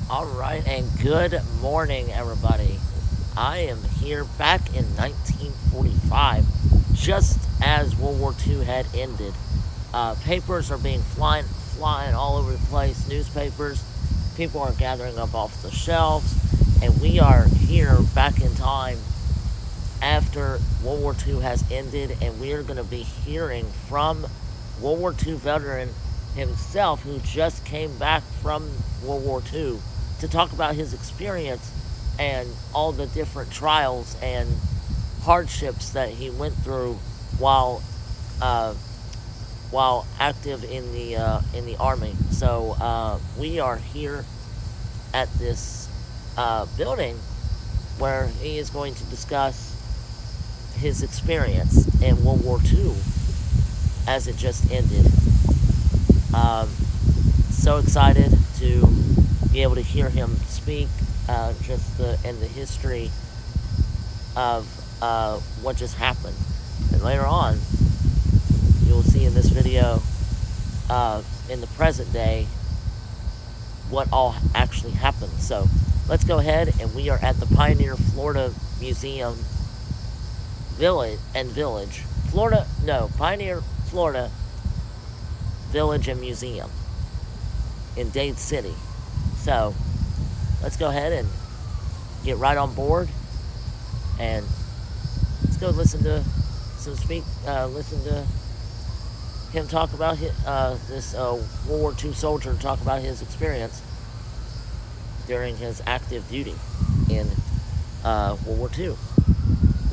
Alright, and good morning, everybody. I am here back in 1945, just as World War II had ended. Papers are being flying all over the place, newspapers. People are gathering up off the shelves, and we are here back in time after World War II has ended, and we are going to be hearing from World War II veteran himself, who just came back from World War II, to talk about his experience and all the different trials and hardships that he went through while uh, while active in the army. So we are here at this building where he is going to discuss his experience in World War II as it just ended. Um, so excited to be able to hear him speak in the history of what just happened. And later on, you'll see in this video, in the present day, what all actually happened. So let's go ahead, and we are at the Pioneer, Florida Museum Village. Pioneer, Florida Village and Museum in Dade City. So let's go ahead and get right on board, and let's go listen to him talk about this World War II soldier talk about his experience during his active duty in World War II.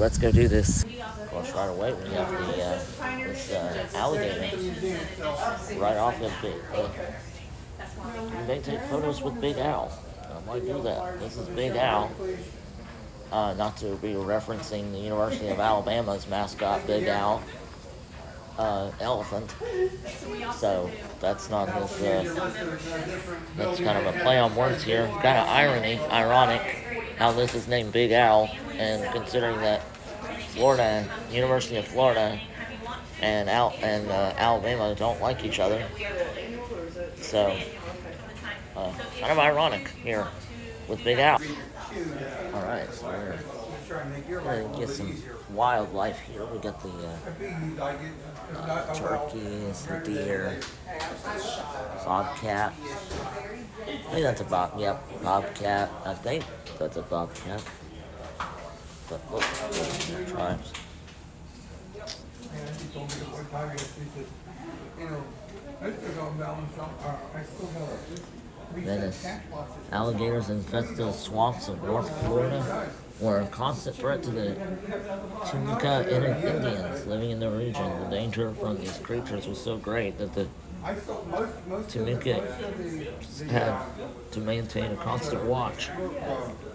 Let's go do this. Of course, right away we have this alligator right off of Big. You may take photos with Big Al. I might do that. This is Big Al. Not to be referencing the University of Alabama's mascot, Big Al. Elephant. So that's not his. That's kind of a play on words here. Kind of ironic, how this is named Big Al, and considering that University of Florida, and Alabama don't like each other. So kind of ironic here with Big Al. All right, so we're gonna get some wildlife here. We got the turkeys, the deer, bobcat. I think that's a bobcat. I think that's a bobcat. But look, tribes. Venice. Alligators infest the swamps of North Florida were a constant threat to the Tunica Indians living in the region. The danger from these creatures was so great that the Tunica had to maintain a constant watch.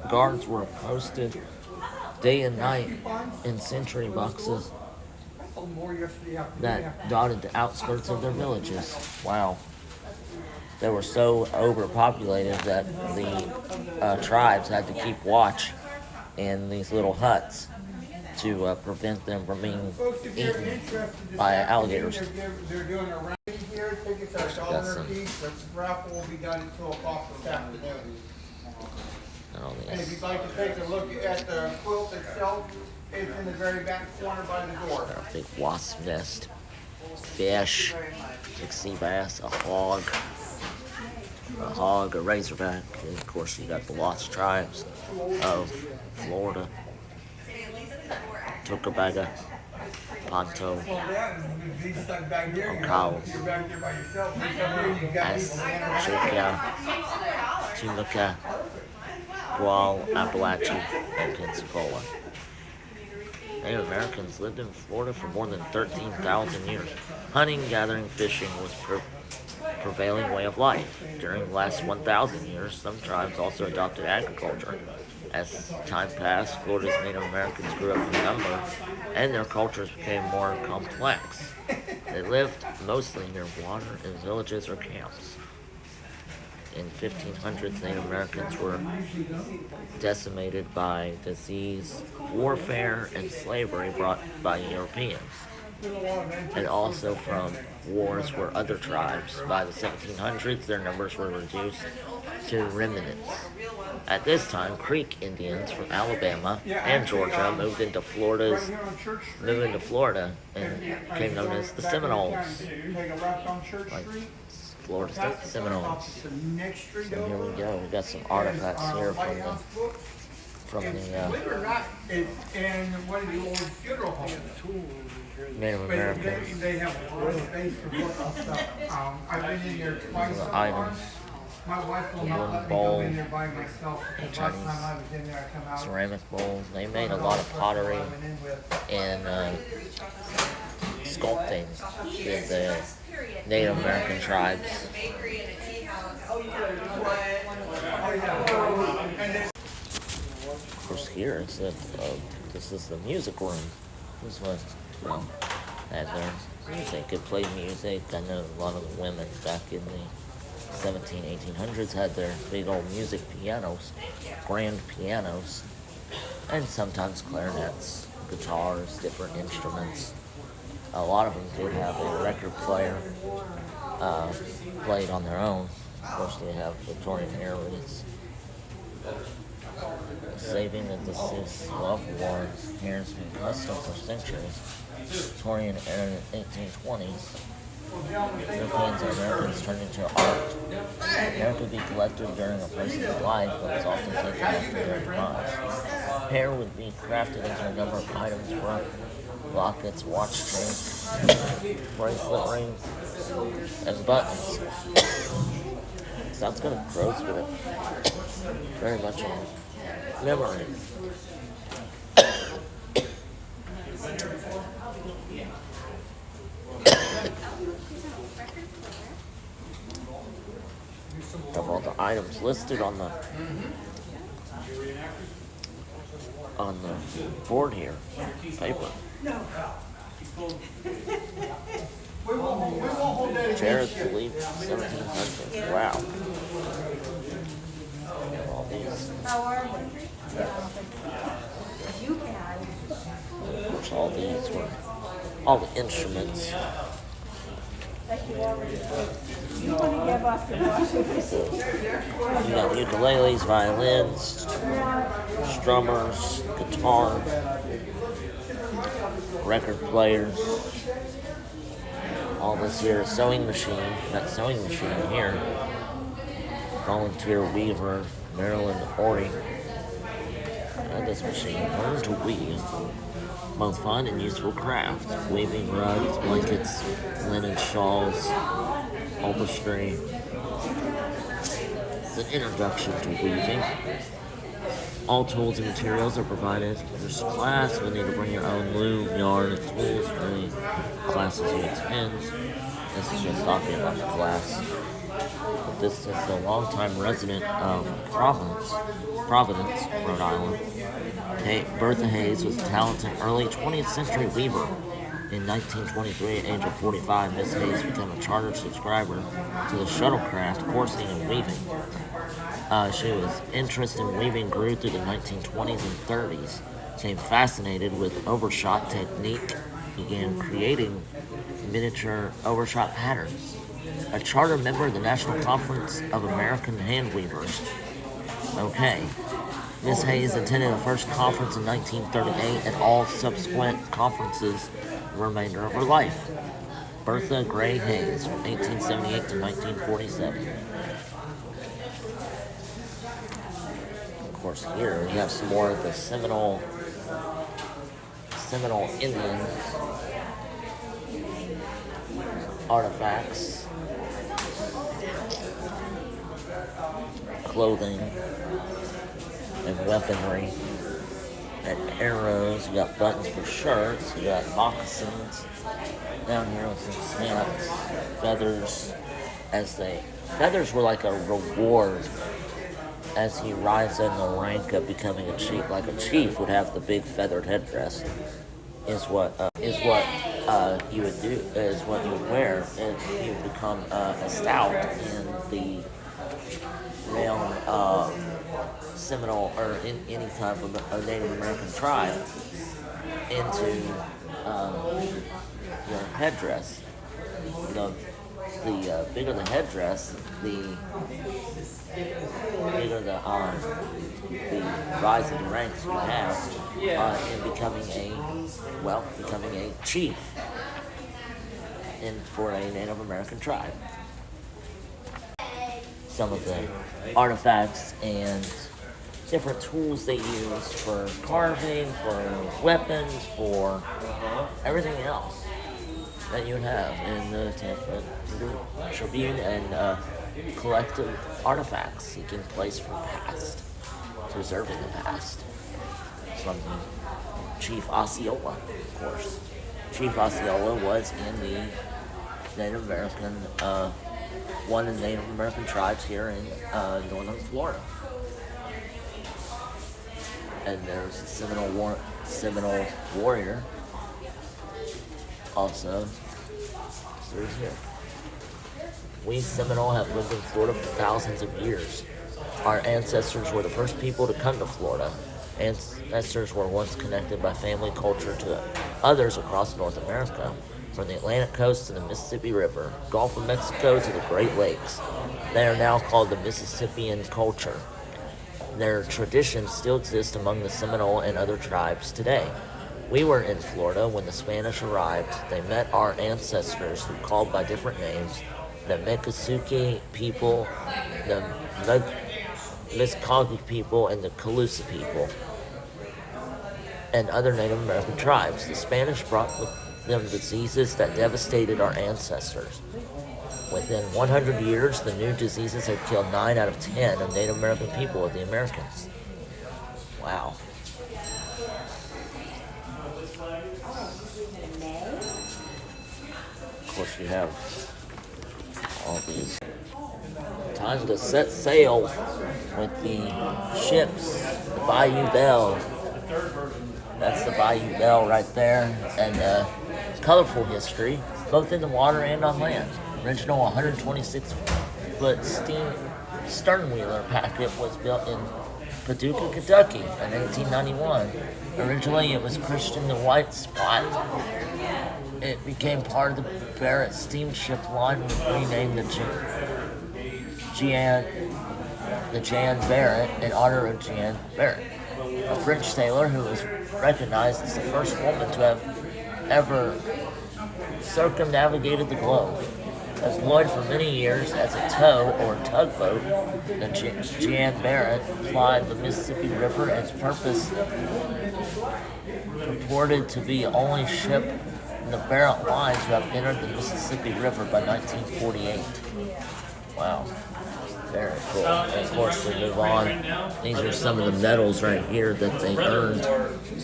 Guards were posted day and night in sentry boxes that dotted the outskirts of their villages. Wow. They were so overpopulated that the tribes had to keep watch in these little huts to prevent them from being eaten by alligators. Got some. Raffle will be done at 2 o'clock this afternoon. And if you'd like to take a look at the quilt itself, it's in the very back corner by the door. A big wasp nest, fish, big sea bass, a hog, a razorback, and of course you got the lost tribes of Florida. Tocobaga, Ponto, Ocala, Tunica, Gual, Appalachia, and Pensacola. Native Americans lived in Florida for more than 13,000 years. Hunting, gathering, fishing was prevailing way of life. During the last 1,000 years, some tribes also adopted agriculture. As time passed, Florida's Native Americans grew up in number, and their cultures became more complex. They lived mostly near water in villages or camps. In 1500s, Native Americans were decimated by disease, warfare, and slavery brought by Europeans, and also from wars with other tribes. By the 1700s, their numbers were reduced to remnants. At this time, Creek Indians from Alabama and Georgia moved into Florida and became known as the Seminoles. Like Florida State Seminoles. So here we go. We got some artifacts here from the Believe it or not, it's in one of the old funeral homes. Native Americans. They have a lot of space for book stuff. I've been in there twice so far. My wife will not let me go in there by myself. Because last time I was in there, I come out. Ceramic bowls. They made a lot of pottery and sculpting with the Native American tribes. Of course, here it's this is the music room. This was had their music. Could play music. I know a lot of the women back in the 1800s had their big old music pianos, grand pianos, and sometimes clarinets, guitars, different instruments. A lot of them did have a record player played on their own. Of course, they have Victorian airways. Saving the deceased loved ones here has been custom for centuries. Victorian era in the 1820s. Europeans and Americans turned into art. Hair could be collected during a person's life, but was often taken after their demise. Hair would be crafted into a number of items: lockets, watch chains, bracelet rings, and buttons. Sounds kind of gross, but very much a memory. Of all the items listed on the board here, paper. Chairs believed 1700s. Wow. All these. Of course, all these were all the instruments. You got ukuleles, violins, strummers, guitars, record players. All this here, sewing machine. That sewing machine here. Volunteer weaver, Marilyn Horty. At this machine, learn to weave. Both fun and useful craft. Weaving rugs, blankets, linen shawls, upholstery. It's an introduction to weaving. All tools and materials are provided. There's a class. You'll need to bring your own loom, yarn, and tools for any classes you attend. This is just talking about the class. But this is a longtime resident of Providence, Rhode Island. Bertha Hayes was a talented early 20th century weaver. In 1923, at the age of 45, Miss Hayes became a chartered subscriber to the shuttlecraft coursing and weaving. She was interested in weaving grew through the 1920s and 30s. Became fascinated with overshot technique, began creating miniature overshot patterns. A charter member of the National Conference of American Hand Weavers. Okay. Miss Hayes attended the first conference in 1938 and all subsequent conferences the remainder of her life. Bertha Gray Hayes, from 1878 to 1947. Of course, here we have some more of the Seminole Indian artifacts, clothing, and weaponry, and arrows. You got buttons for shirts. You got moccasins. Down here with some snaps, feathers. Feathers were like a reward as he rises in the rank of becoming a chief. Like a chief would have the big feathered headdress. Is what you would do. Is what you would wear, and you would become a stout in the realm of Seminole or in any type of a Native American tribe into your headdress. The the bigger the headdress, the bigger the rise of the ranks you have in becoming a chief for a Native American tribe. Some of the artifacts and different tools they use for carving, for weapons, for everything else that you would have in the Tampa Tribune, and collective artifacts seeking place from the past, preserving the past. From Chief Osceola, of course. Chief Osceola was in the Native American, one of the Native American tribes here in northern Florida. And there's a Seminole warrior also through here. We Seminole have lived in Florida for thousands of years. Our ancestors were the first people to come to Florida. Ancestors were once connected by family culture to others across North America, from the Atlantic coast to the Mississippi River, Gulf of Mexico to the Great Lakes. They are now called the Mississippian culture. Their traditions still exist among the Seminole and other tribes today. We were in Florida when the Spanish arrived. They met our ancestors, who called by different names, the Miccosukee people, the Mescogee people, and the Calusa people, and other Native American tribes. The Spanish brought with them diseases that devastated our ancestors. Within 100 years, the new diseases had killed 9 out of 10 of Native American people of the Americans. Wow. Of course, you have all these. Time to set sail with the ships, the Bayou Belle. That's the Bayou Belle right there, and colorful history, both in the water and on land. Original 126-foot steam sternwheeler packet was built in Paducah, Kentucky in 1891. Originally, it was christened the White Spot. It became part of the Barrett steamship line and renamed the Jan Barrett in honor of Jan Barrett, a French sailor who was recognized as the first woman to have ever circumnavigated the globe. Employed for many years as a tow or tugboat, the Jan Barrett plied the Mississippi River, and its purpose purported to be the only ship in the Barrett line to have entered the Mississippi River by 1948. Wow. Very cool. And of course, we move on. These are some of the medals right here that they earned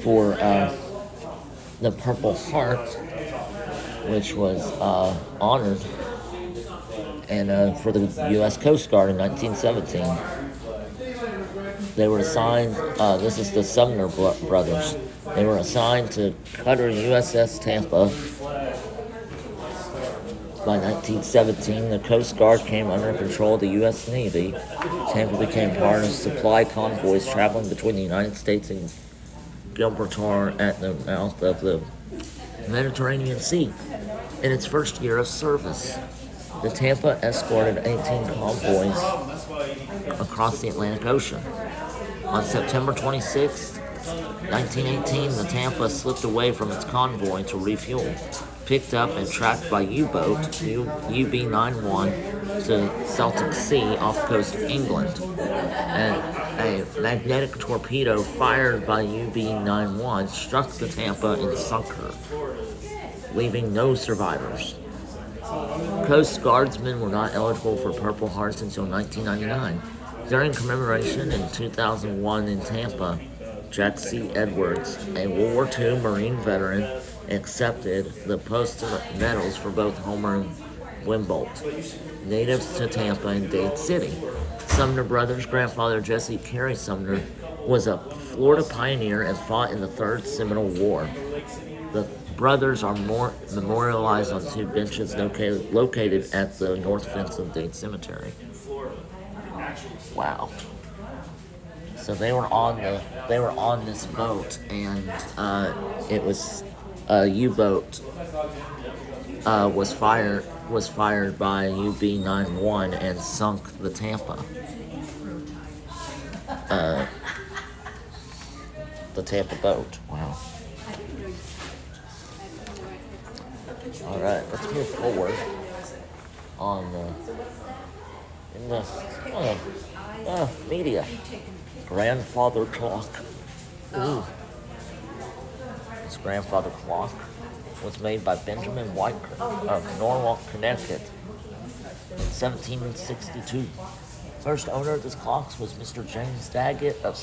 for the Purple Heart, which was honored and for the U.S. Coast Guard in 1917. They were assigned, this is the Sumner brothers. They were assigned to cutter USS Tampa. By 1917, the Coast Guard came under control of the U.S. Navy. Tampa became part of supply convoys traveling between the United States and Gibraltar at the mouth of the Mediterranean Sea. In its first year of service, the Tampa escorted 18 convoys across the Atlantic Ocean. On September 26, 1918, the Tampa slipped away from its convoy to refuel, picked up and tracked by U-boat UB-91 to Celtic Sea off the coast of England, and a magnetic torpedo fired by UB-91 struck the Tampa and sunk her, leaving no survivors. Coast Guardsmen were not eligible for Purple Hearts until 1999. During commemoration in 2001 in Tampa, Jack C. Edwards, a World War II Marine veteran, accepted the postal medals for both Homer and Wimbold, natives to Tampa and Dade City. Sumner brothers' grandfather, Jesse Carey Sumner, was a Florida pioneer and fought in the Third Seminole War. The brothers are memorialized on 2 benches located at the north fence of Dade Cemetery. Wow. So they were on this boat, and it was a U-boat was fired by UB-91 and sunk the uh, Tampa boat. Wow. All right, let's move forward on in the media. Grandfather clock. Ooh. This grandfather clock was made by Benjamin White of Norwalk, Connecticut in 1762. First owner of this clock was Mr. James Daggett of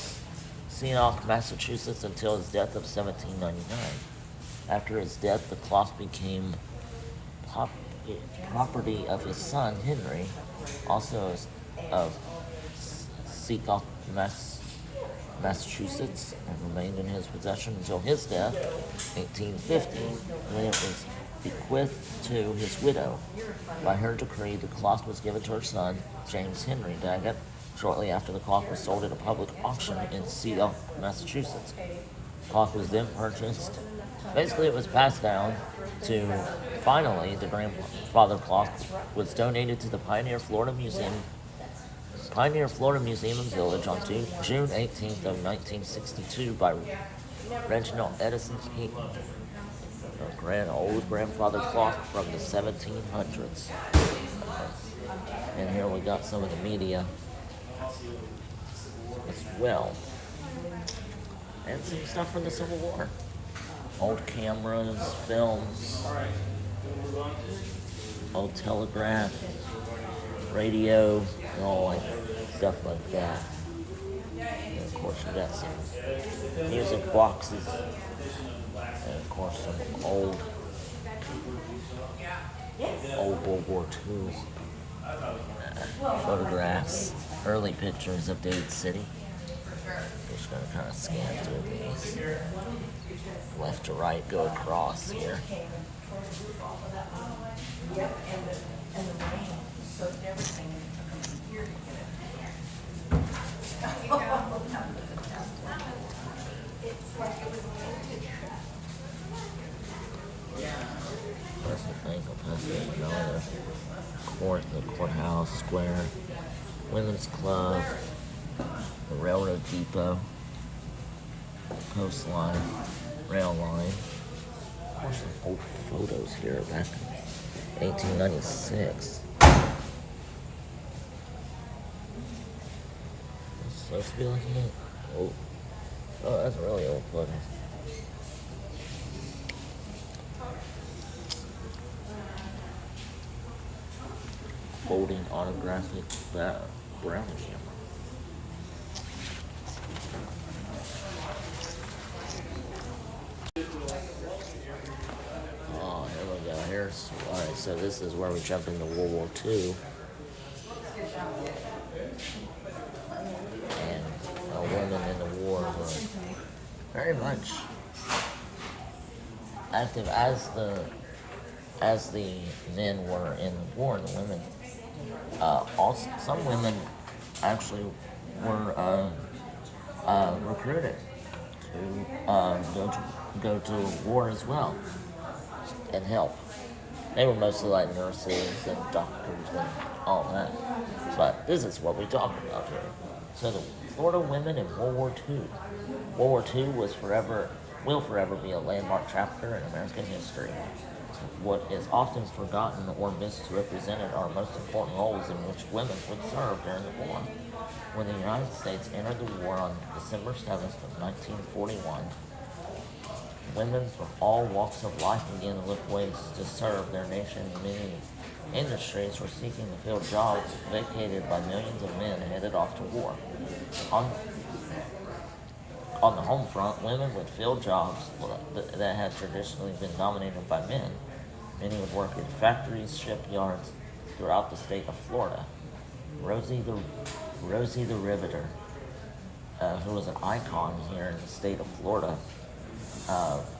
Seanock, Massachusetts, until his death of 1799. After his death, the clock became property of his son Henry, also of Seacock, Massachusetts, and remained in his possession until his death, 1850, when it was bequeathed to his widow. By her decree, the clock was given to her son, James Henry Daggett, shortly after the clock was sold at a public auction in Seacock, Massachusetts. The clock was then purchased. Basically, it was passed down to, finally, the grandfather clock was donated to the Pioneer Florida Museum and Village on June 18th of 1962 by Reginald Edison Heaton, a old grandfather clock from the 1700s. And here we got some of the media as well. And some stuff from the Civil War. Old cameras, films, old telegraph, radio, and all like stuff like that. And of course, we got some music boxes, and of course, some old World War II photographs, early pictures of Dade City. Just gonna kind of scan through these, left to right, go across here. The courthouse, square, women's club, the railroad depot, coastline, rail line. There's some old photos here back in 1896. It's supposed to be like that. Oh, that's a really old photo. Folding autographic Brownie camera. Oh, here we go. Alright, so this is where we jump into World War II. And women in the war were very much active as the men were in the war. The women, also some women actually were recruited to go to war as well and help. They were mostly like nurses and doctors and all that. But this is what we talk about here. So the Florida women in World War II. World War II will forever be a landmark chapter in American history. What is often forgotten or misrepresented are most important roles in which women would serve during the war. When the United States entered the war on December 7th of 1941, women from all walks of life began to look ways to serve their nation. Many industries were seeking to fill jobs vacated by millions of men headed off to war. On the home front, women would fill jobs that had traditionally been dominated by men. Many would work in factories, shipyards throughout the state of Florida. Rosie the Riveter, who was an icon here in the state of Florida,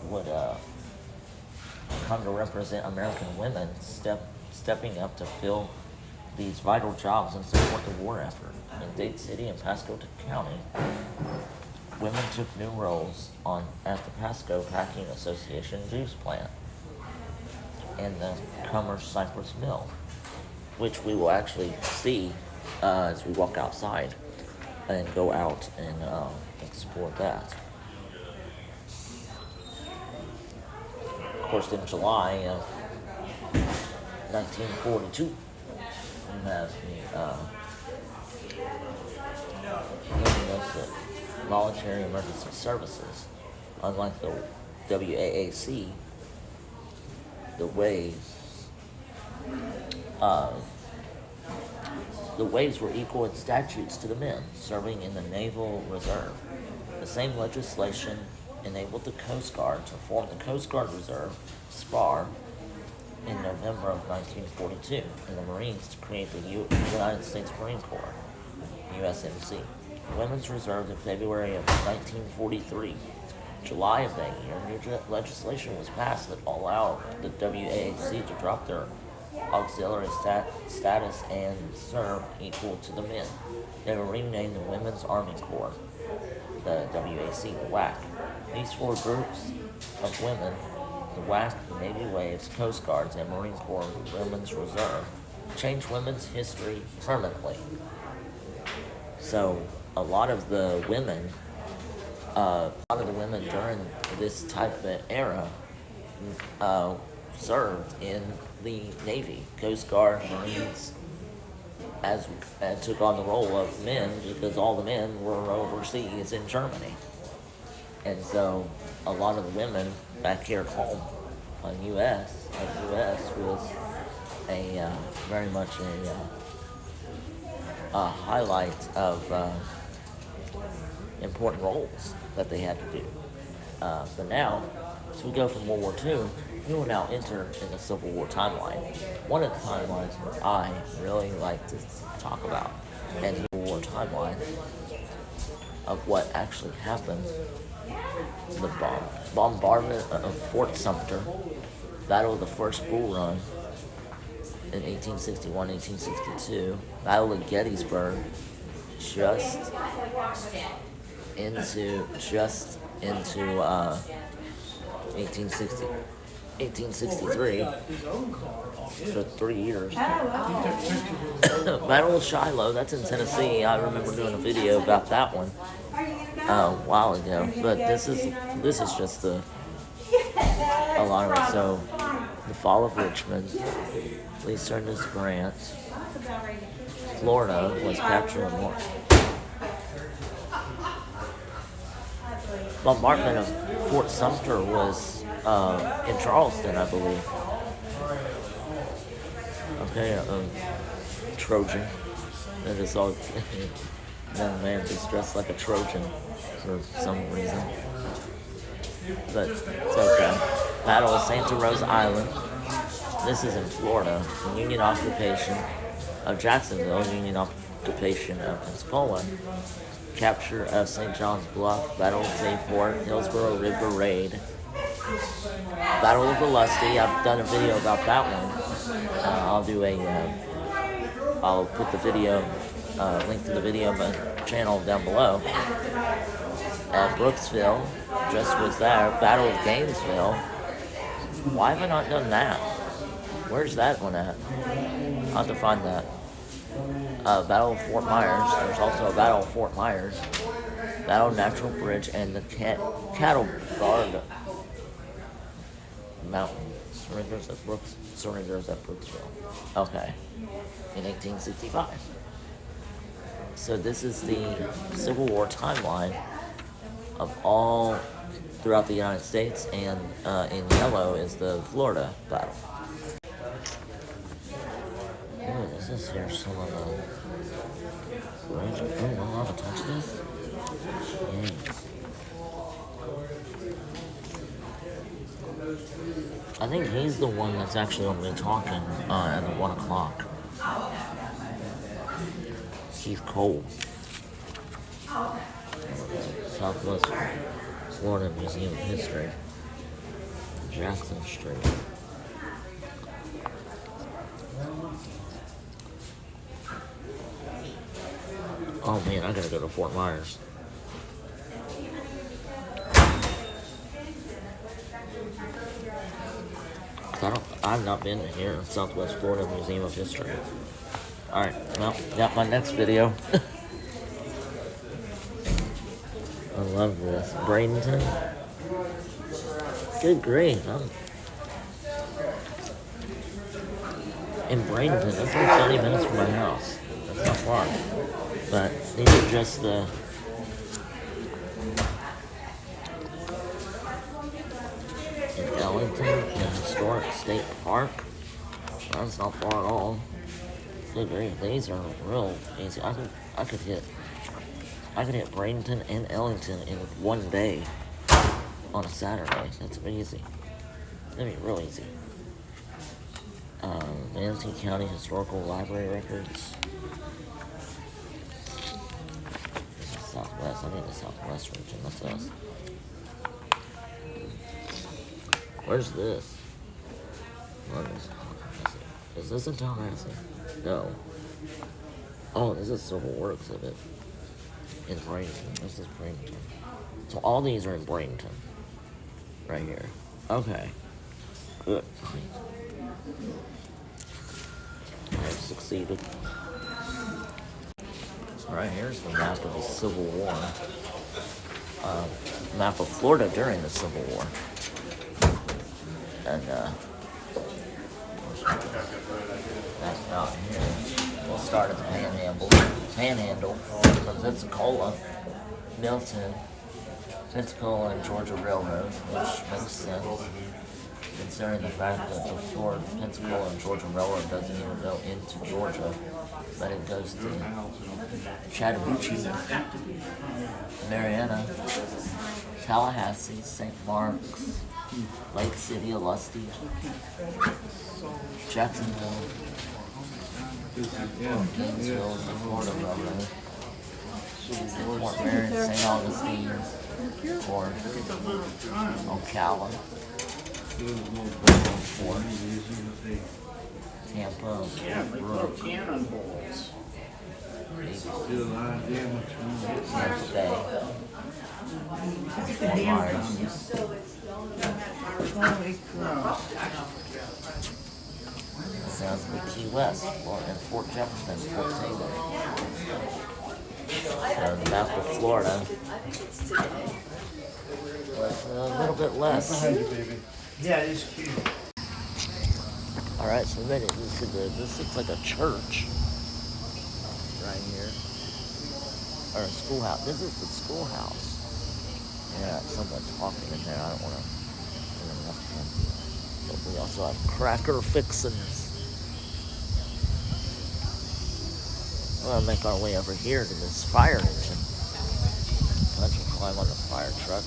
would come to represent American women stepping up to fill these vital jobs and support the war effort. In Dade City and Pasco County, women took new roles at the Pasco Packing Association juice plant. and the Commerce Cypress Mill, which we will actually see as we walk outside and go out and explore that. Of course, in July of 1942, we have the Voluntary Emergency Services. Unlike the WAAC, the Waves were equal in statutes to the men serving in the Naval Reserve. The same legislation enabled the Coast Guard to form the Coast Guard Reserve, SPAR, in November of 1942, and the Marines to create the United States Marine Corps, USMC. The Women's Reserve in February of 1943. July of that year, new legislation was passed that allowed the WAAC to drop their auxiliary status and serve equal to the men. They were renamed the Women's Army Corps, the WAC, the WAC. These four groups of women, the WAC, the Navy Waves, Coast Guards, and Marine Corps Women's Reserve, changed women's history permanently. So a lot of the women during this type of era served in the Navy, Coast Guard, Marines, and took on the role of men because all the men were overseas in Germany. And so a lot of the women back here at home on U.S. was very much a highlight of important roles that they had to do. But now, as we go from World War II, we will now enter in the Civil War timeline. One of the timelines that I really like to talk about in the Civil War timeline of what actually happened. The bombardment of Fort Sumter, Battle of the First Bull Run in 1861-1862, Battle of Gettysburg, just into 1863 for 3 years. Battle of Shiloh, that's in Tennessee. I remember doing a video about that one a while ago, but this is just a lot of it. So the fall of Richmond, Lee Sturgis Grant, Florida was captured in war. Bombardment of Fort Sumter was in Charleston, I believe. Okay, Trojan. That is all. Young man is dressed like a Trojan for some reason. But it's okay. Battle of Santa Rosa Island. This is in Florida. The Union occupation of Jacksonville, Union occupation of Pensacola. Capture of St. John's Bluff, Battle of Bayport, Hillsborough River Raid, Battle of the Lusty. I've done a video about that one. I'll put the video, link to the video on my channel down below. Brooksville, just was there. Battle of Gainesville. Why have I not done that? Where's that one at? I'll have to find that. Battle of Fort Myers. There's also a Battle of Fort Myers. Battle of Natural Bridge and the Cattle Guard Mountain. Surrenders at Brooksville. Okay. In 1865. So this is the Civil War timeline of all throughout the United States, and in yellow is the Florida battle. Oh, this is here some of the bridge. Oh, we'll have to touch this? Yes. I think he's the one that's actually going to be talking at 1 o'clock. Keith Cole. Southwest Florida Museum of History. Jackson Street. Oh man, I gotta go to Fort Myers. I I've not been here. Southwest Florida Museum of History. Alright, well, got my next video. I love this. Bradenton. Good grief. In Bradenton, that's like 30 minutes from my house. That's not far. But these are just the... In Ellington, the Historic State Park. That's not far at all. Good grief. These are real easy. I could hit Bradenton and Ellington in one day on a Saturday. That's easy. That'd be real easy. Manatee County Historical Library records. This is Southwest. I mean the Southwest region. That's us. Where's this? What is this in Tallahassee? No. Oh, this is a Civil War exhibit in Bradenton. This is Bradenton. So all these are in Bradenton. Right here. Okay. Good. I have succeeded. Right here's the map of the Civil War. Map of Florida during the Civil War. And, that's out here. We'll start at the Panhandle, from Pensacola, Milton, Pensacola and Georgia Railroad, which makes sense, considering the fact that the Pensacola and Georgia Railroad doesn't even go into Georgia, but it goes to Chattahoochee, Marietta, Tallahassee, St. Marks, Lake City, Olustee, Jacksonville, Gainesville, the Florida Railroad, Fort Merritt, St. Augustine, Fort Ocala, Fort Tampa, Brooke, Tampa Bay, sounds like Key West, and Fort Jefferson, Fort Taylor. So the map of Florida was a little bit less. Yeah, it is cute. Alright, so we made it into this looks like a church right here. Or a schoolhouse. This is the schoolhouse. Yeah, someone talking in there. I don't want to interrupt him. But we also have cracker fixins. We're going to make our way over here to this fire engine. Let's climb on the fire truck.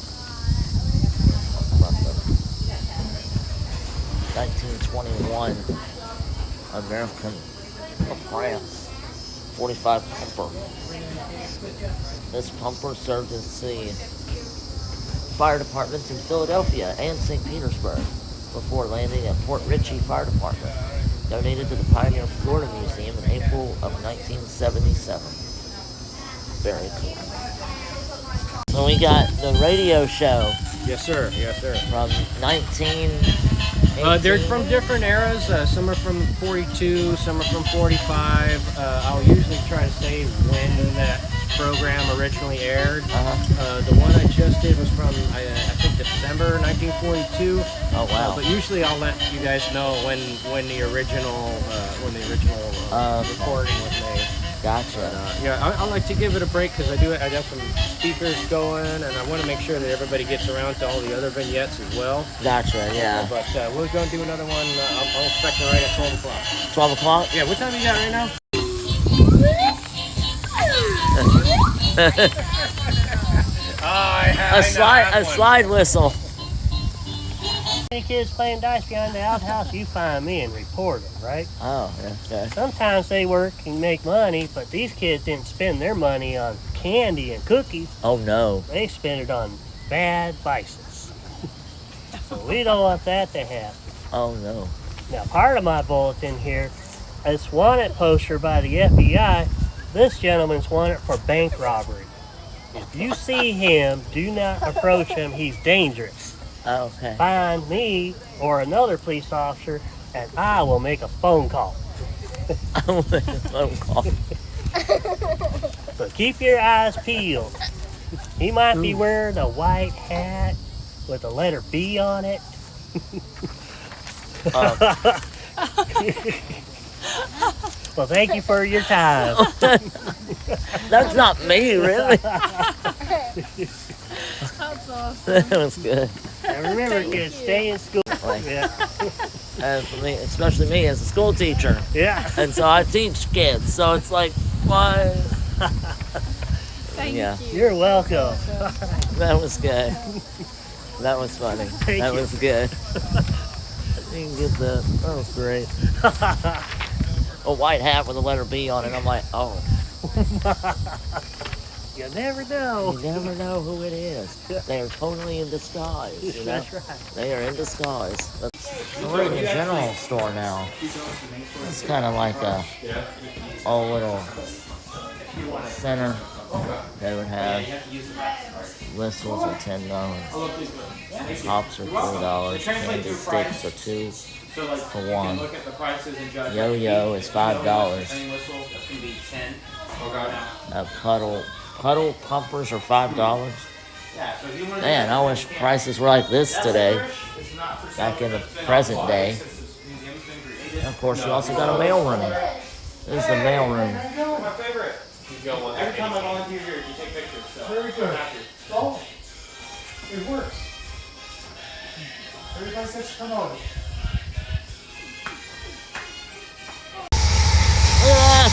About the 1921 American of France 45 pumper. This pumper served as the fire departments in Philadelphia and St. Petersburg before landing at Port Ritchie Fire Department. Donated to the Pioneer Florida Museum in April of 1977. Very cool. So we got the radio show. Yes, sir. Yes, sir. From 19... They're from different eras. Some are from 42, some are from 45. I'll usually try to say when that program originally aired. The one I just did was from, I think, December 1942. Oh, wow. But usually I'll let you guys know when the original recording was made. Gotcha. Yeah, I like to give it a break because I got some speakers going, and I want to make sure that everybody gets around to all the other vignettes as well. Gotcha, yeah. But we're going to do another one. I'm expecting right at 12 o'clock. 12 o'clock? Yeah, what time you got right now? A slide whistle. Any kids playing dice behind the outhouse, you find me and report them, right? Oh, okay. Sometimes they work and make money, but these kids didn't spend their money on candy and cookies. Oh, no. They spent it on bad vices. So we don't want that to happen. Oh, no. Now, part of my bulletin here, this wanted poster by the FBI. This gentleman's wanted for bank robbery. If you see him, do not approach him. He's dangerous. Okay. Find me or another police officer, and I will make a phone call. I will make a phone call. But keep your eyes peeled. He might be wearing a white hat with the letter B on it. Well, thank you for your time. That's not me, really. That's awesome. That was good. And remember, kids, stay in school. Like, Yeah. for me, especially me as a school teacher. Yeah. And so I teach kids. So it's like, what? Thank Yeah. you. You're welcome. That was good. That was funny. Thank That you. was good. You can get that. That was great. A white hat with a letter B on it. I'm like, oh, You never know. you never know who it is. They are totally in disguise. You know? That's right. They are in disguise. We're in the general store now. It's kind of like a old little center. They would have whistles are $10, pops are $4, candy sticks are $2 for one. Yo-yo is $5. Puddle pumpers are $5. Man, I wish prices were like this today, back in the present day. And of course, you also got a mail room. This is the mail room. My favorite. Every time I volunteer here, you take pictures. So. Very good. Oh, it works. Everybody says come over. Look at that!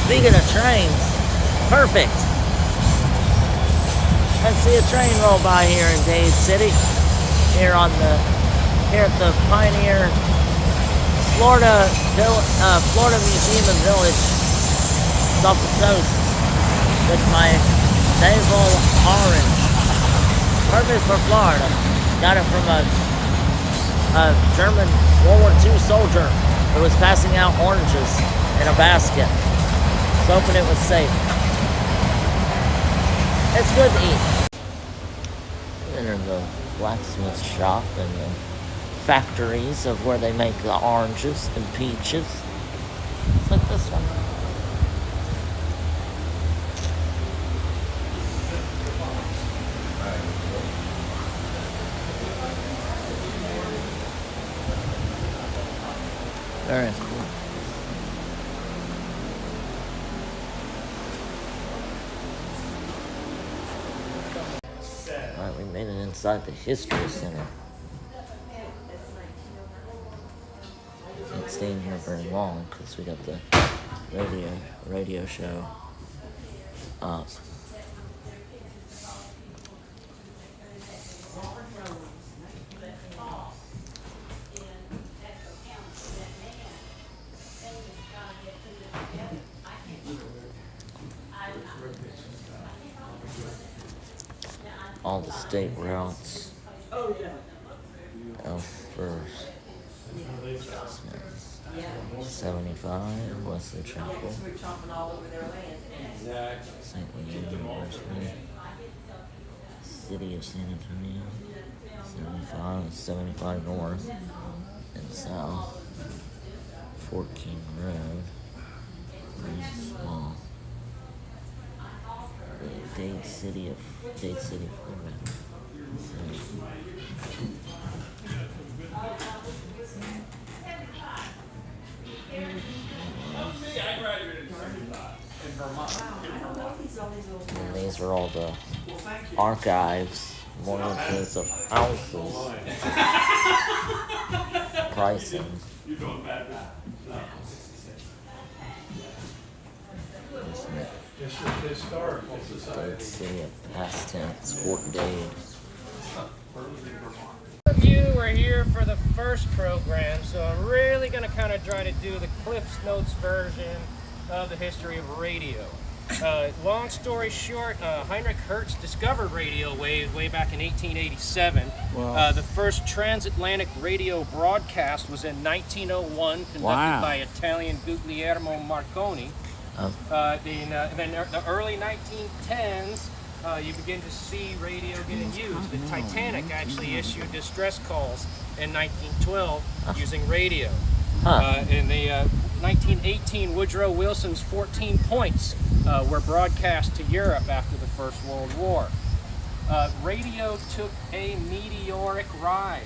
Speaking of trains, perfect. Let's see a train roll by here in Dade City. Here at the Pioneer Florida Museum and Village, off the coast, with my navel orange. Perfect for Florida. Got it from a German World War II soldier who was passing out oranges in a basket. Hoping it was safe. It's good to eat. Enter the blacksmith shop and the factories of where they make the oranges and peaches. It's like this one. Very cool. Alright, we made it inside the History Center. Can't stay in here very long because we got the radio show up. All the state routes. First 75 Wesley Chapel, St. Louis University, City of San Antonio, 75 north and south, Fort King Road, Green Swamp, Dade City, Florida. And these are all the archives, mortgages of houses, pricing. Dade City of past tense, Fort Dade. You were here for the first program, so I'm really going to kind of try to do the Cliff's Notes version of the history of radio. Long story short, Heinrich Hertz discovered radio waves way back in 1887. Wow. The first transatlantic radio broadcast was in 1901, conducted by Italian Guglielmo Marconi. Then the early 1910s, you begin to see radio getting used. The Titanic actually issued distress calls in 1912 using radio. In the 1918, Woodrow Wilson's 14 points were broadcast to Europe after the First World War. Radio took a meteoric rise.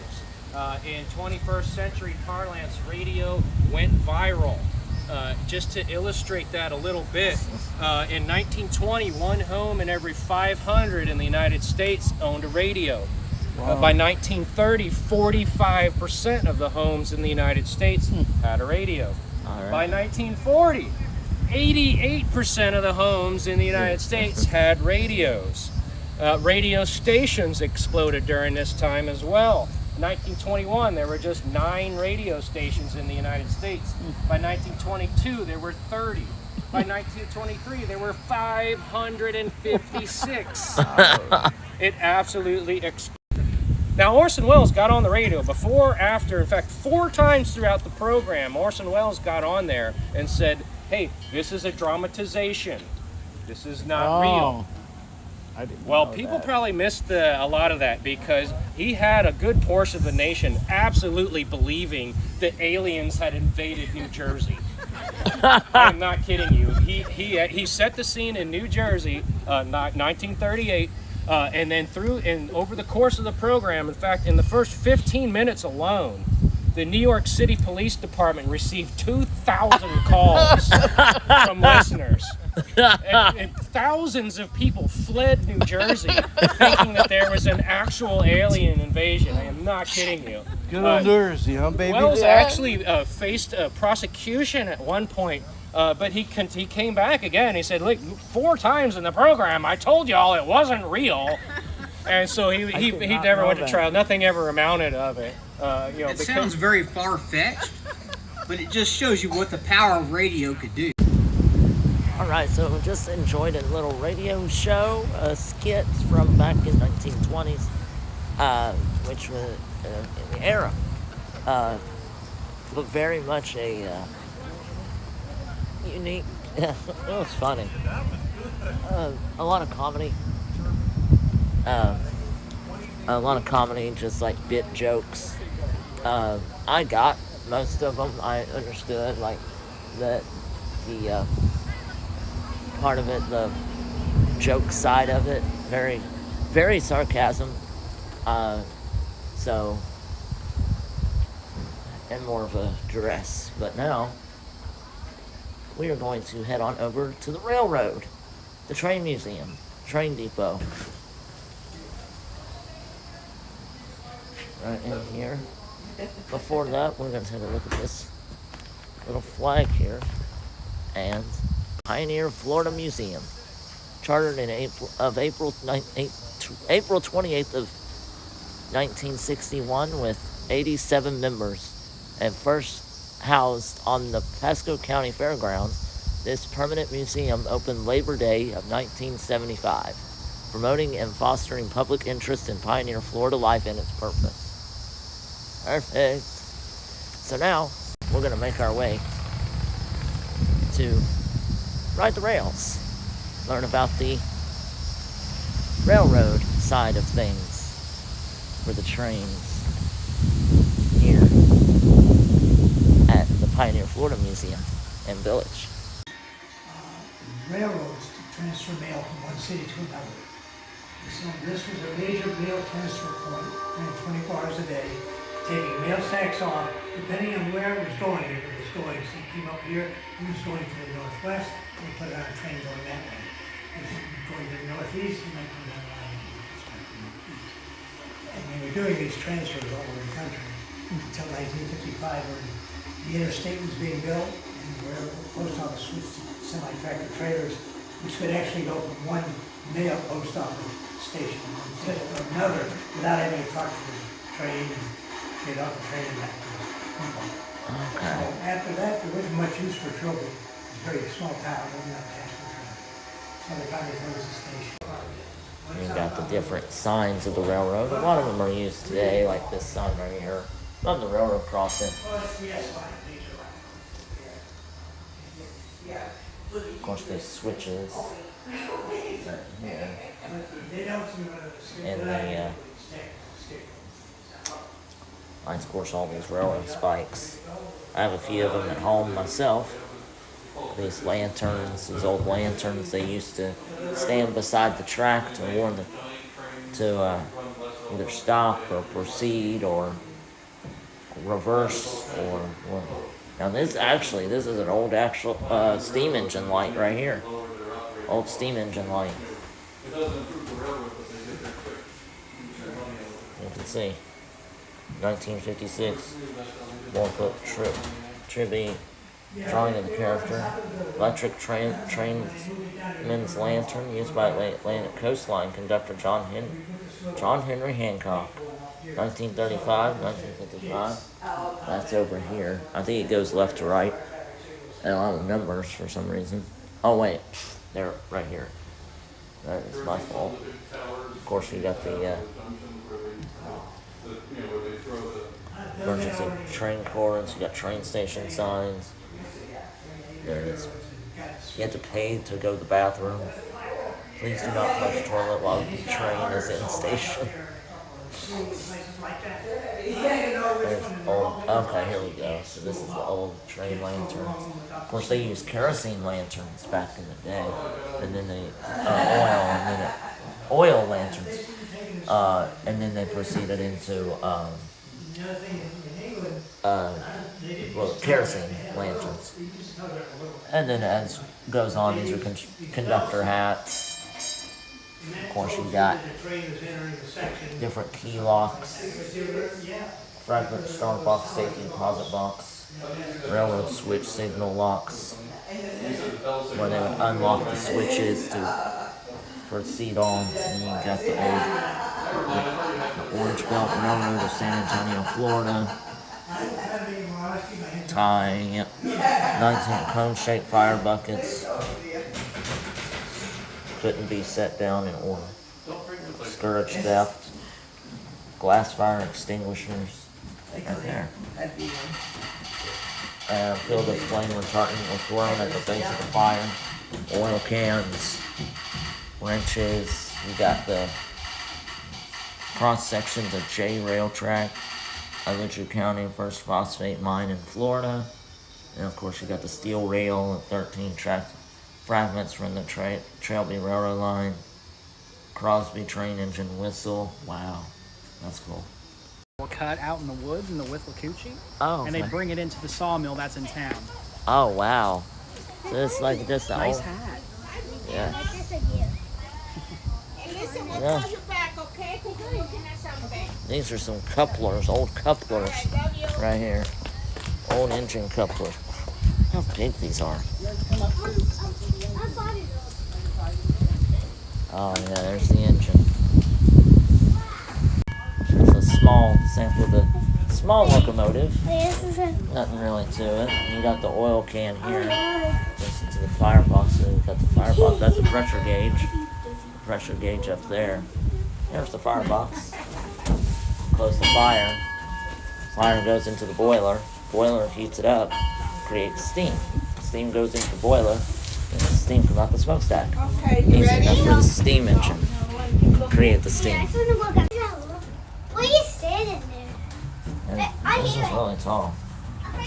In 21st century parlance, radio went viral. Just to illustrate that a little bit, in 1920, one home in every 500 in the United States owned a radio. By 1930, 45% of the homes in the United States had a radio. By 1940, 88% of the homes in the United States had radios. Radio stations exploded during this time as well. In 1921, there were just 9 radio stations in the United States. By 1922, there were 30. By 1923, there were 556. It absolutely exploded. Now, Orson Welles got on the radio before, after, in fact, 4 times throughout the program. Orson Welles got on there and said, hey, this is a dramatization. This is not real. Well, people probably missed a lot of that because he had a good portion of the nation absolutely believing that aliens had invaded New Jersey. I'm not kidding you. He set the scene in New Jersey, 1938, and then over the course of the program, in fact, in the first 15 minutes alone, the New York City Police Department received 2,000 calls from listeners. And thousands of people fled New Jersey thinking that there was an actual alien invasion. I am not kidding you. Good old Jersey, huh, baby? Wells actually faced a prosecution at one point, but he came back again. He said, look, 4 times in the program, I told y'all it wasn't real. And so he never went to trial. Nothing ever amounted of it. It sounds very far-fetched, but it just shows you what the power of radio could do. Alright, so we just enjoyed a little radio show, skit from back in 1920s, which was in the era, but very much a unique, it was funny, a lot of comedy, just like bit jokes. I got most of them. I understood like that the part of it, the joke side of it, very, very sarcasm. So, and more of a duress. But now we are going to head on over to the railroad, the train museum, train depot. Right in here. Before that, we're going to take a look at this little flag here. And Pioneer Florida Museum, chartered in April 28th of 1961 with 87 members, and first housed on the Pasco County Fairgrounds. This permanent museum opened Labor Day of 1975, promoting and fostering public interest in Pioneer Florida life and its purpose. Perfect. So now, we're going to make our way to ride the rails. Learn about the railroad side of things for the trains here at the Pioneer Florida Museum and Village. Railroads to transfer mail from one city to another. So this was a major mail transfer point, ran 24 hours a day, taking mail sacks off, depending on where it was going. If it was going, so it came up here, it was going to the northwest, they put it on a train going that way. If it was going to the northeast, it might come down the line and they were doing these transfers all over the country until 1955, when the interstate was being built and where the post office switched to semi-tractor trailers, which could actually go from one mail post office station to another without having to talk to the train and get off the train and back to the depot. Okay. So after that, there wasn't much use for trophy. very small tower, doesn't have transfer trunk. So they finally closed the station. You've got the different signs of the railroad. A lot of them are used today, like this sign right here. On the railroad crossing. Of course, there's switches. Here. And the, of course, all these railroad spikes. I have a few of them at home myself. These lanterns, these old lanterns, they used to stand beside the track to warn them to either stop or proceed or reverse or what. Now this is an old actual steam engine light right here. Old steam engine light. You can see. 1956. Warfoot tribute drawing of the character. Electric trainman's lantern used by Atlantic Coastline conductor John Henry Hancock. 1935, 1955. That's over here. I think it goes left to right. I don't have numbers for some reason. Oh wait, they're right here. That is my fault. Of course, you got the emergency train cords. You got train station signs. There it is. You have to pay to go to the bathroom. Please do not flush the toilet while the train is in station. Okay, here we go. So this is the old train lantern. Of course, they used kerosene lanterns back in the day, and then they oil lanterns, and then they proceeded into kerosene lanterns. And then as goes on, these are conductor hats. Of course, you got different key locks, fragment start box, safety deposit box, railroad switch signal locks, where they would unlock the switches to proceed on. And you got the Orange Belt Railroad of San Antonio, Florida. Tying, yep. 19 cone-shaped fire buckets. Couldn't be set down in order. Scourge theft. Glass fire extinguishers. Right there. Filled with flame retardant were thrown at the base of the fire. Oil cans. Wrenches. You got the cross sections of J rail track. Alachua County First Phosphate Mine in Florida. And of course you got the steel rail and 13 track fragments from the Trailby Railroad line. Crosby train engine whistle. Wow, that's cool. Cut out in the woods in the Withlacoochee. Oh, and they bring it into the sawmill that's in town. Oh, wow. So it's like just a Nice old... hat. Yeah. Yeah. These are some couplers, old couplers right here. Old engine couplers. How big these are. Oh yeah, there's the engine. There's a small sample of the small locomotive. Nothing really to it. You got the oil can here. Listen to the firebox. So you've got the firebox. That's a pressure gauge. Pressure gauge up there. There's the firebox. Close the fire. Fire goes into the boiler. Boiler heats it up, creates steam. Steam goes into the boiler, and the steam comes out the smokestack. Okay, you Easy ready? enough for the steam engine. Create the steam. Why are you standing there? And this is really tall.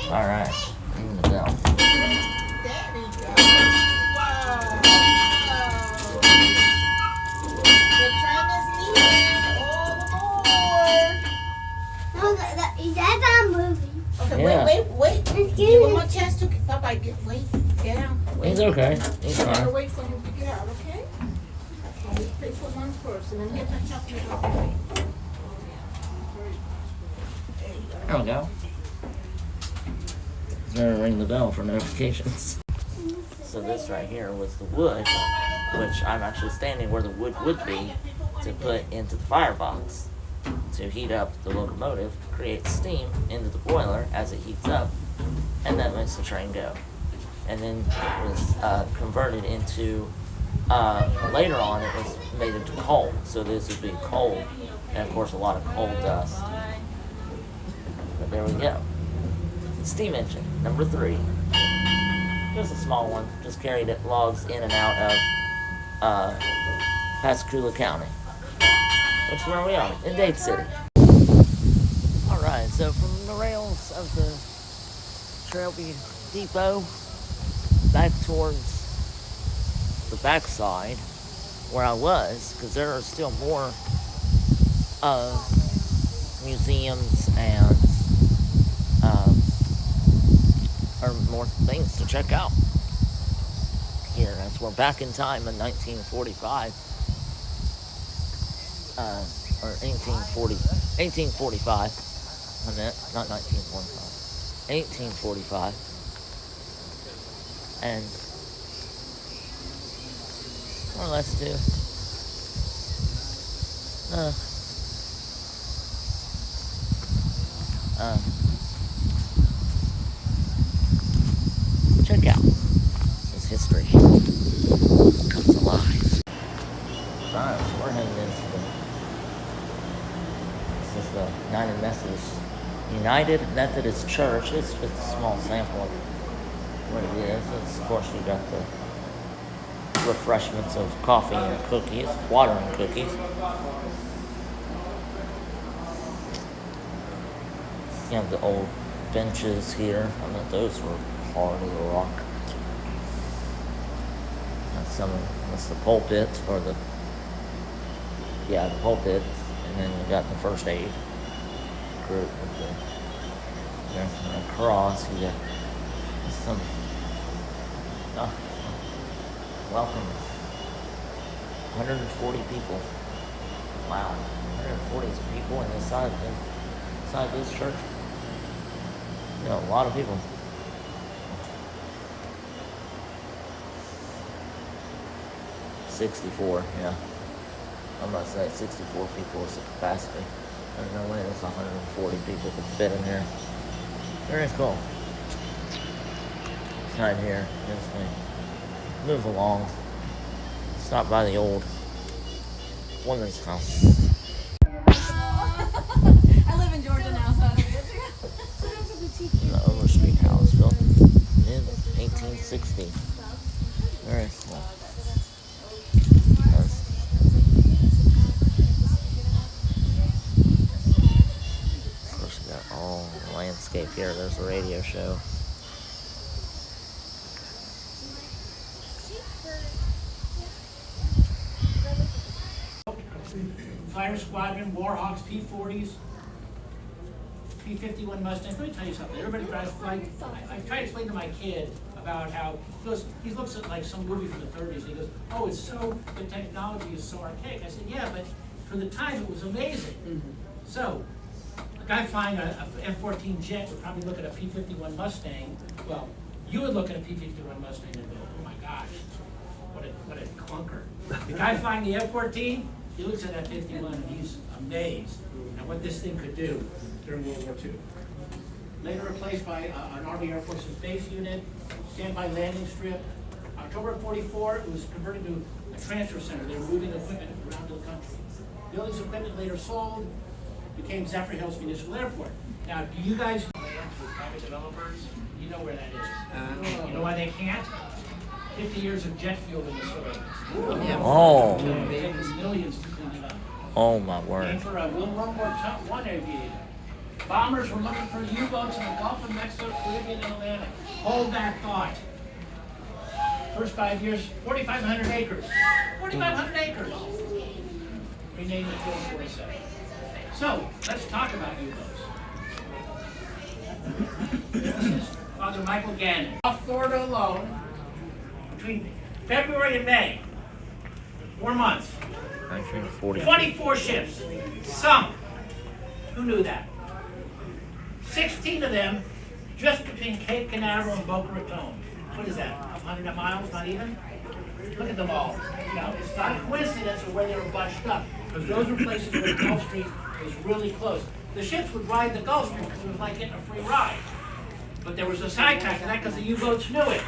Alright, ring the bell. There we go. Wow. The train is leaving. All aboard. No, that's not moving. Okay, Yeah. wait. Excuse You want me. more chance to get Bye-bye. Get out. He's okay. He's I gotta fine. wait for him to get out, okay? Okay, pay for one person and get the chocolate off the way. There we go. Better ring the bell for notifications. So this right here was the wood, which I'm actually standing where the wood would be to put into the firebox to heat up the locomotive, create steam into the boiler as it heats up, and that makes the train go. and then it was converted into, later on it was made into coal. So this would be coal, and of course a lot of coal dust. But there we go. Steam engine, number 3. Just a small one, just carried logs in and out of Pascagoula County. That's where we are, in Dade City. Alright, so from the rails of the Trailview Depot back towards the backside where I was, because there are still more museums and or more things to check out here, as we're back in time in 1945. Or 1845. I meant, not 1945. 1845. And more or less to check out this history comes alive. Alright, so we're heading into this is the United Methodist Church. It's just a small sample of what it is. It's, of course, you got the refreshments of coffee and cookies, water and cookies. You have the old benches here. I bet those were hard as a rock. That's the pulpit, or the pulpit, and then you got the first aid group with the cross. You got some welcome 140 people. Wow, 140 people inside this church. You know, a lot of people. $64, yeah. I'm about to say 64 people is the capacity. There's no way there's 140 people could fit in here. Very cool. Right here, just move along. Stop by the old woman's house. I live in Georgia now, so I don't get The Overstreet House, built in 1860. Very cool. Landscape here. There's the radio show. Fire Squadron, Warhawks, P-40s, P-51 Mustangs. Let me tell you something. Everybody drives like I try to explain to my kid about how he looks at like some movie from the 30s and he goes, "Oh, the technology is so archaic." I said, "Yeah, but for the time it was amazing." Mm-hmm. So. A guy flying a F-14 jet would probably look at a P-51 Mustang. Well, you would look at a P-51 Mustang and go, "Oh my gosh, what a clunker." The guy flying the F-14, he looks at that 51 and he's amazed at what this thing could do during World War II. Later replaced by an Army Air Force's base unit, standby landing strip. October of '44, it was converted to a transfer center. They were moving equipment around the country. Buildings equipment later sold. Became Zephyr Hills Municipal Airport. Now, do you guys know private developers? You know where that is. You know why they can't? 50 years of jet fuel in the soil. Oh. It takes millions to clean it up. Oh my word. And for a World War I aviator. Bombers were looking for U-boats in the Gulf of Mexico, Caribbean, and Atlantic. Hold that thought. First 5 years, 4,500 acres. 4,500 acres. Renamed the Field 47. So, let's talk about U-boats. This is Father Michael Gannon. Off Florida alone, between February and May, 4 months, 1940. 24 ships sunk. Who knew that? 16 of them just between Cape Canaveral and Boca Raton. What is that, 100 miles, not even? Look at them all. Now, it's not a coincidence of where they were bunched up, because those were places where the Gulf Stream was really close. The ships would ride the Gulf Stream because it was like getting a free ride. But there was a side track to that because the U-boats knew it.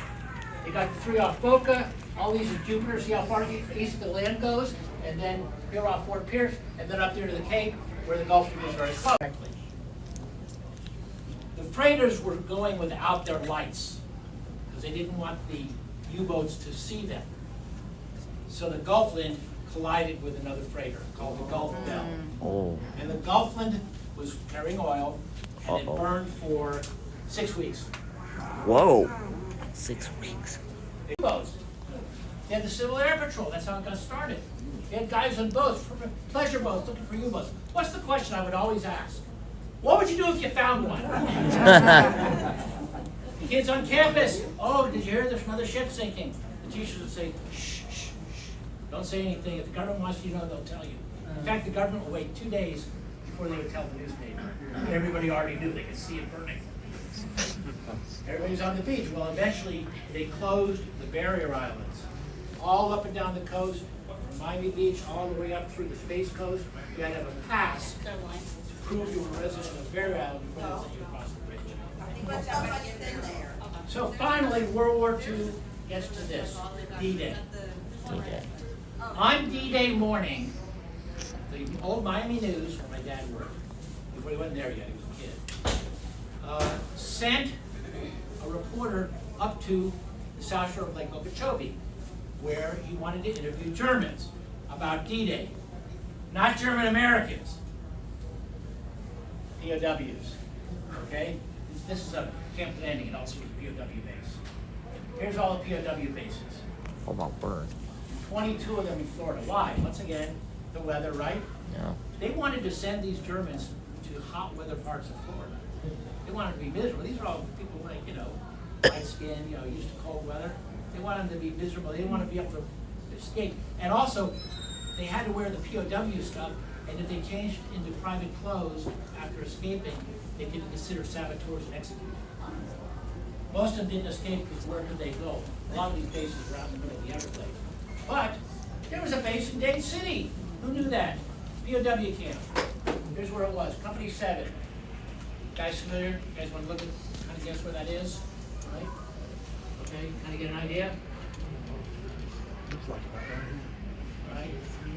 They got the three off Boca, all these are Jupiter, see how far east the land goes, and then here off Fort Pierce, and then up there to the Cape, where the Gulf Stream is very close. The freighters were going without their lights, because they didn't want the U-boats to see them. So the Gulfland collided with another freighter called the Gulf Bell. Oh. And the Gulfland was carrying oil, and it burned for 6 weeks. Whoa. 6 weeks. U-boats. They had the Civil Air Patrol. That's how it got started. They had guys on boats, pleasure boats, looking for U-boats. What's the question I would always ask? What would you do if you found one? The kids on campus. Oh, did you hear there's another ship sinking? The teachers would say, shh, shh, shh. Don't say anything. If the government wants you to know, they'll tell you. In fact, the government will wait 2 days before they would tell the newspaper. Everybody already knew. They could see it burning. Everybody's on the beach. Well, eventually, they closed the barrier islands. All up and down the coast, from Miami Beach all the way up through the Space Coast. You had to have a pass to prove you were a resident of the barrier island before they sent you across the bridge. So finally, World War II gets to this, D-Day. D-Day. On D-Day morning, the old Miami News, where my dad worked, before he wasn't there yet, he was a kid, sent a reporter up to the south shore of Lake Okeechobee, where he wanted to interview Germans about D-Day. Not German Americans, POWs, okay? This is a Camp Landing, and also a POW base. Here's all the POW bases. Oh, my word. 22 of them in Florida. Why? Once again, the weather, right? Yeah. They wanted to send these Germans to hot weather parts of Florida. They wanted to be miserable. These are all people like, light skin, used to cold weather. They wanted them to be miserable. They didn't want to be able to escape. And also, they had to wear the POW stuff, and if they changed into private clothes after escaping, they could be considered saboteurs and executed. Most of them didn't escape because where could they go? A lot of these bases were out in the middle of the Everglades. But there was a base in Dade City. Who knew that? POW camp. Here's where it was. Company 7. Guys familiar? You guys want to look at, kind of guess where that is? Right? Okay, kind of get an idea? Looks like about right Right?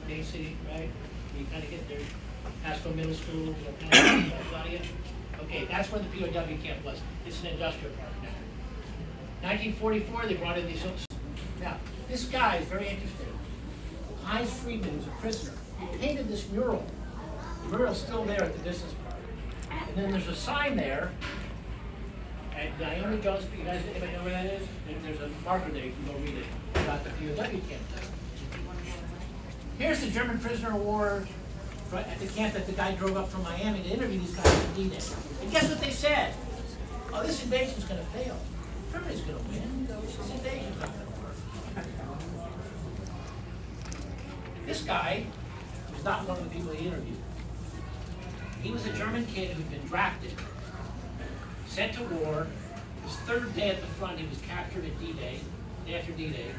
Dade City, right? You kind of get there. Pasco Middle School, kind of okay, that's where the POW camp was. It's an industrial park now. 1944, they brought in these. Now, this guy is very interesting. Heinz Friedman was a prisoner. He painted this mural. The mural's still there at the business park. And then there's a sign there at Naomi Jones. You guys, anybody know where that is? There's a marker there. You can go read it about the POW camp. Here's the German prisoner of war at the camp that the guy drove up from Miami to interview these guys on D-Day. And guess what they said? Oh, this invasion's going to fail. Germany's going to win. This invasion's not going to work. This guy was not one of the people he interviewed. He was a German kid who'd been drafted, sent to war. His third day at the front, he was captured at D-Day, day after D-Day,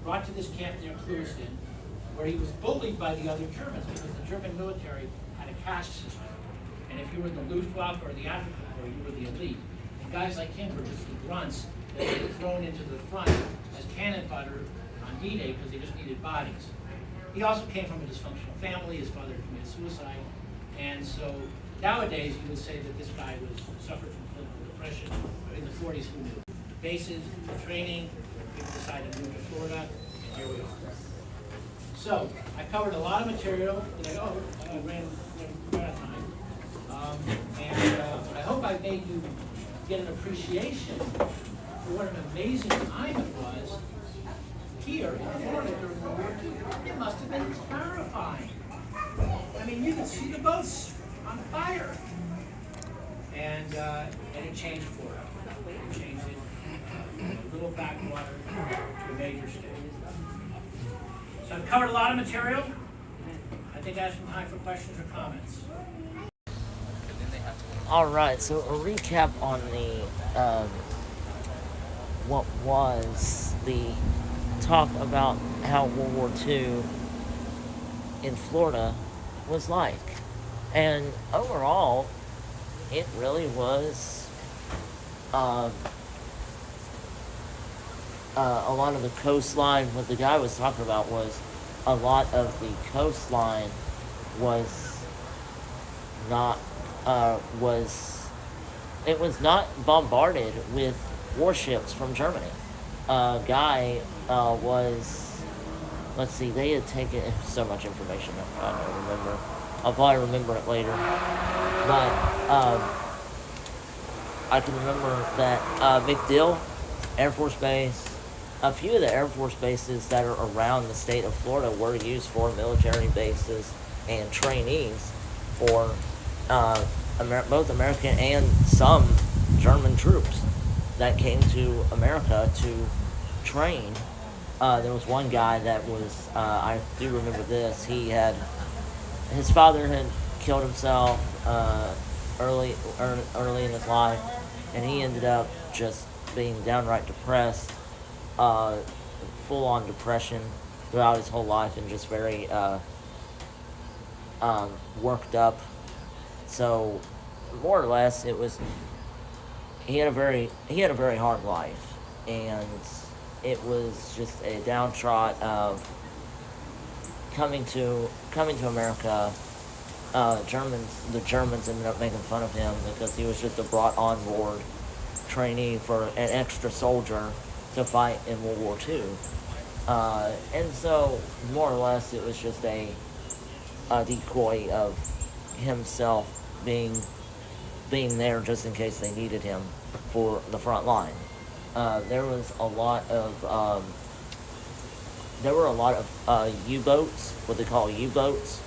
brought to this camp near Clewiston, where he was bullied by the other Germans because the German military had a caste system. And if you were in the Luftwaffe or the African Corps, you were the elite. And guys like him were just the grunts that they were thrown into the front as cannon fodder on D-Day because they just needed bodies. He also came from a dysfunctional family. His father committed suicide. And so nowadays you would say that this guy suffered from clinical depression. But in the 40s, who knew? The bases, the training, people decided to move to Florida, and here we are. So I covered a lot of material. I ran out of time. And I hope I made you get an appreciation for what an amazing time it was here in Florida during World War II. It must have been terrifying. I mean, you could see the boats on fire. And it changed Florida. It changed it from a little backwater to a major state. So I've covered a lot of material. I think I have some time for questions or comments. All right, so a recap on the what was the talk about how World War II in Florida was like, and overall, it really was a lot of the coastline. What the guy was talking about was a lot of the coastline was not it was not bombarded with warships from Germany. Guy was, let's see, they had taken so much information. I don't remember. I'll probably remember it later. But I can remember that MacDill Air Force Base, a few of the Air Force bases that are around the state of Florida were used for military bases and trainees for both American and some German troops that came to America to train. There was one guy that was, I do remember this, his father had killed himself early in his life, and he ended up just being downright depressed, full-on depression throughout his whole life, and just very worked up. So more or less, it was he had a very hard life, and it was just a downtrodden of coming to America. The Germans ended up making fun of him because he was just a brought on board trainee for an extra soldier to fight in World War II. And so more or less it was just a decoy of himself being there just in case they needed him for the front line. There were a lot of U-boats, what they call U-boats.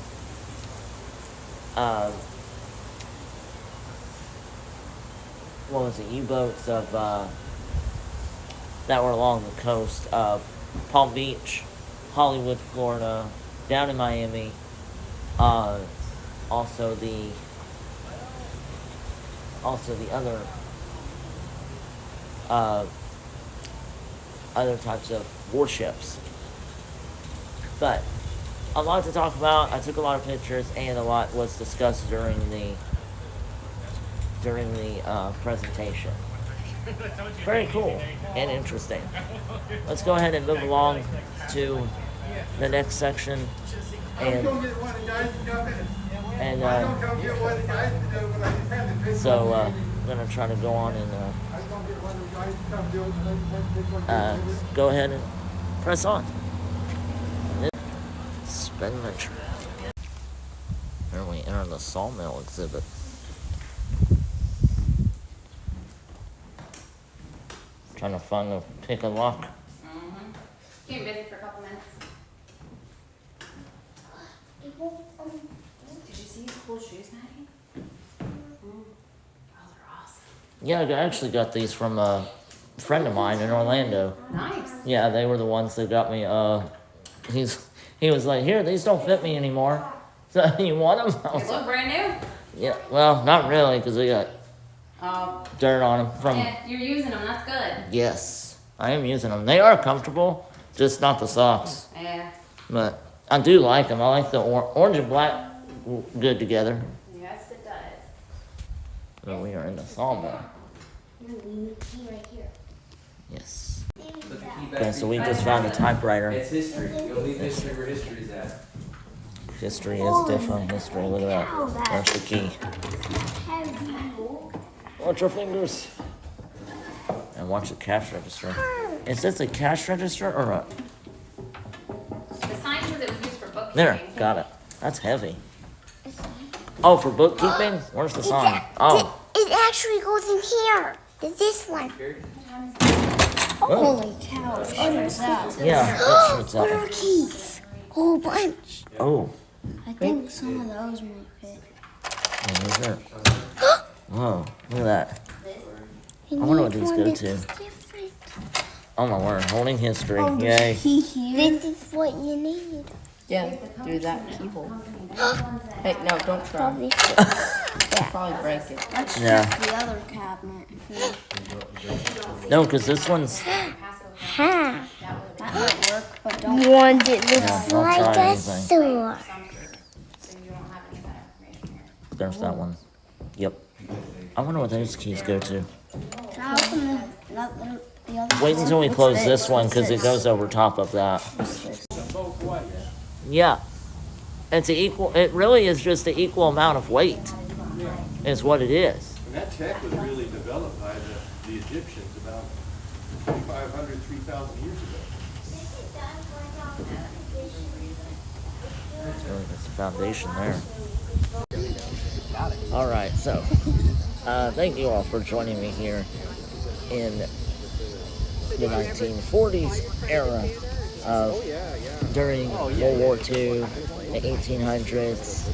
U-boats of that were along the coast of Palm Beach, Hollywood, Florida, down in Miami. Also the other types of warships. But a lot to talk about. I took a lot of pictures, and a lot was discussed during the presentation. Very cool and interesting. Let's go ahead and move along to the next section, so I'm gonna try to go on and go ahead and press on. Spin the track. Here we enter the sawmill exhibit. Trying to find a pick a lock. Getting busy for a couple minutes. Did you see his cool shoes, Maddie? Oh, they're awesome. Yeah, I actually got these from a friend of mine in Orlando. Nice. Yeah, they were the ones that got me. He was like, "Here, these don't fit me anymore. So you want them?" They look brand new. Yeah, well, not really, because they got dirt on them from. Yeah, you're using them. That's good. Yes, I am using them. They are comfortable, just not the socks. Yeah. But I do like them. I like the orange and black good together. Yes, it does. But we are in the sawmill. Right here. Yes. Okay, so we just found a typewriter. It's history. You'll leave history where history's at. History is different. History. Look at that. There's the key. Watch your fingers. And watch the cash register. Is this a cash register or a? The sign says it was used for bookkeeping. There, got it. That's heavy. Oh, for bookkeeping? Where's the sign? Oh. It actually goes in here. It's this one. Holy cow. Yeah, it's What are keys? Whole bunch. Oh. I think some of those might fit. What is it? Whoa, look at that. I wonder what these go to. Oh my word, holding history. Yay. This is what you need. Yeah, do that keyhole. Hey, no, don't try. Probably Probably break it. That's Yeah. just the other cabinet. No, because this one's. That might work, but don't. One that looks Yeah, don't like try a anything. sword. There's that one. Yep. I wonder what those keys go to. The other Wait until we What's close this one What's because it this? goes over top of that. What's this? Yeah. It's an equal. It really is just an equal amount of weight. Is what it is. And that tech was really developed by the Egyptians about 2,500, 3,000 years ago. That's the foundation there. All right, so thank you all for joining me here in the 1940s era during World War II, the 1800s,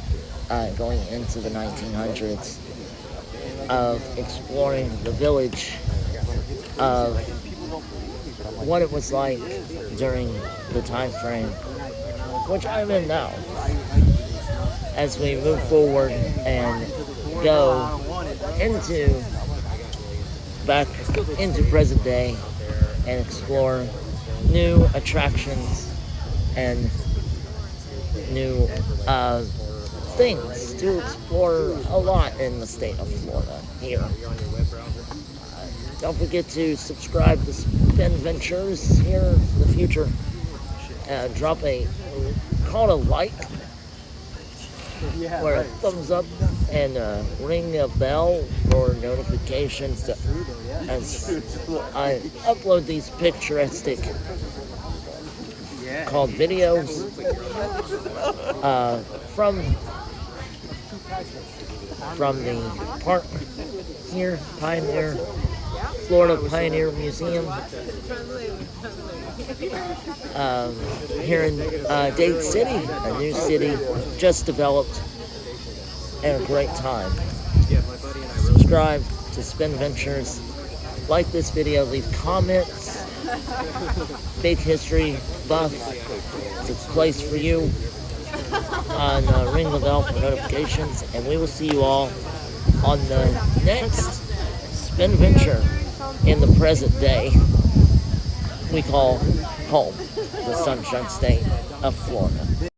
going into the 1900s, of exploring the village, of what it was like during the time frame which I'm in now, as we move forward and go back into present day and explore new attractions and new things to explore a lot in the state of Florida here. Don't forget to subscribe to Spin Ventures here in the future. Drop a call to like or a thumbs up and ring a bell for notifications as I upload these picturesque called videos from the park here, Pioneer, Florida Pioneer Museum, here in Dade City, a new city just developed, and a great time. Subscribe to Spin Ventures, like this video, leave comments. Big history buff, it's a place for you. And ring the bell for notifications, and we will see you all on the next Spin Venture in the present day we call home, the Sunshine State of Florida.